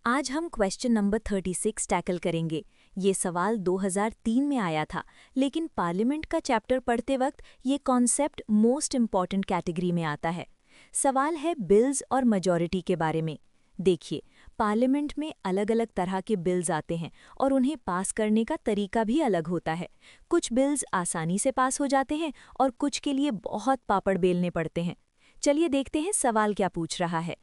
आज हम question number 36 tackle करेंगे। ये सवाल 2003 में आया था, लेकिन पार्लियामेंट का चैप्टर पढ़ते वक्त ये कॉन्सेप्ट मोस्ट इम्पॉर्टेंट कैटेगरी में आता है। सवाल है बिल्स और मेजॉरिटी के बारे में। देखिए, पार्लियामेंट में अलग अलग तरह के बिल्स आते हैं और उन्हें पास करने का तरीका भी अलग होता है। कुछ बिल्स आसानी से पास हो जाते हैं और कुछ के लिए बहुत पापड़ बेलने पड़ते हैं। चलिए देखते हैं सवाल क्या पूछ रहा है।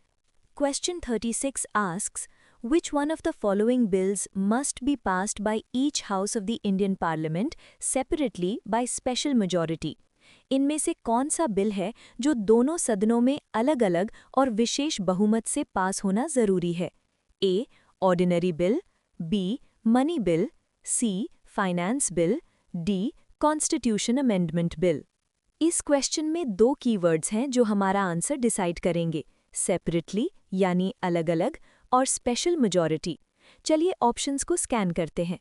Question 36 asks, which one of the following bills must be passed by each house of the Indian Parliament separately by special majority? इनमें से कौन सा बिल है जो दोनों सदनों में अलग-अलग और विशेष बहुमत से पास होना जरूरी है? A. Ordinary bill, B. Money bill, C. Finance bill, D. Constitution amendment bill. इस क्वेश्चन में दो कीवर्ड्स हैं जो हमारा आंसर डिसाइड करेंगे, सेपरेटली यानी अलग-अलग और स्पेशल मेजॉरिटी। चलिए ऑप्शंस को स्कैन करते हैं।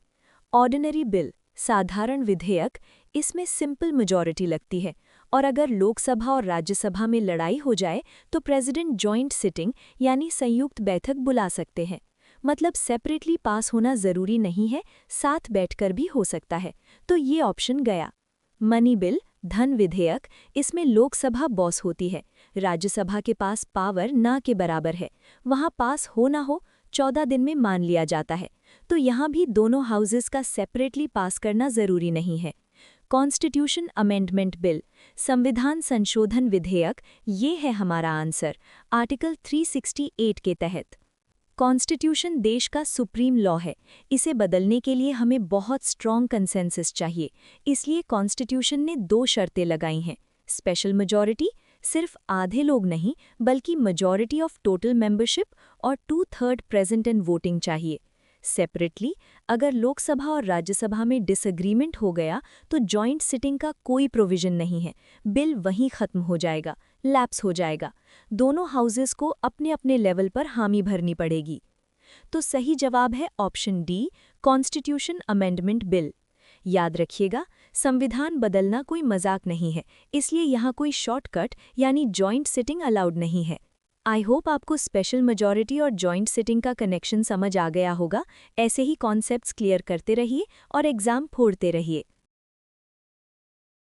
ऑर्डिनरी बिल, साधारण विधेयक, इसमें सिंपल मेजॉरिटी लगती है और अगर लोकसभा और राज्यसभा में लड़ाई हो जाए तो प्रेसिडेंट जॉइंट सिटिंग यानी संयुक्त बैठक बुला सकते हैं। मतलब सेपरेटली पास होना जरूरी नहीं है, साथ बैठकर भी हो सकता है, तो ये ऑप्शन गया। मनी बिल, धन विधेयक, इसमें लोकसभा बॉस होती है, राज्यसभा के पास पावर ना के बराबर है, वहाँ पास हो ना हो 14 दिन में मान लिया जाता है, तो यहाँ भी दोनों हाउसेस का सेपरेटली पास करना जरूरी नहीं है। कॉन्स्टिट्यूशन अमेंडमेंट बिल, संविधान संशोधन विधेयक, ये है हमारा आंसर, आर्टिकल 368 के तहत। कॉन्स्टिट्यूशन देश का सुप्रीम लॉ है, इसे बदलने के लिए हमें बहुत स्ट्रॉन्ग कंसेंसस चाहिए, इसलिए कॉन्स्टिट्यूशन ने दो शर्तें लगाई हैं। स्पेशल मेजॉरिटी, सिर्फ आधे लोग नहीं बल्कि मेजॉरिटी ऑफ टोटल मेंबरशिप, और 2/3 प्रेजेंट एंड वोटिंग चाहिए। सेपरेटली, अगर लोकसभा और राज्यसभा में डिसएग्रीमेंट हो गया तो जॉइंट सिटिंग का कोई प्रोविजन नहीं है, बिल वहीं खत्म हो जाएगा, लैप्स हो जाएगा। दोनों हाउसेस को अपने अपने लेवल पर हामी भरनी पड़ेगी। तो सही जवाब है option D, constitution amendment bill. याद रखिएगा, संविधान बदलना कोई मजाक नहीं है, इसलिए यहाँ कोई शॉर्टकट यानी जॉइंट सिटिंग अलाउड नहीं है। आई होप आपको स्पेशल मेजॉरिटी और जॉइंट सिटिंग का कनेक्शन समझ आ गया होगा। ऐसे ही कॉन्सेप्ट्स क्लियर करते रहिए और एग्जाम फोड़ते रहिए।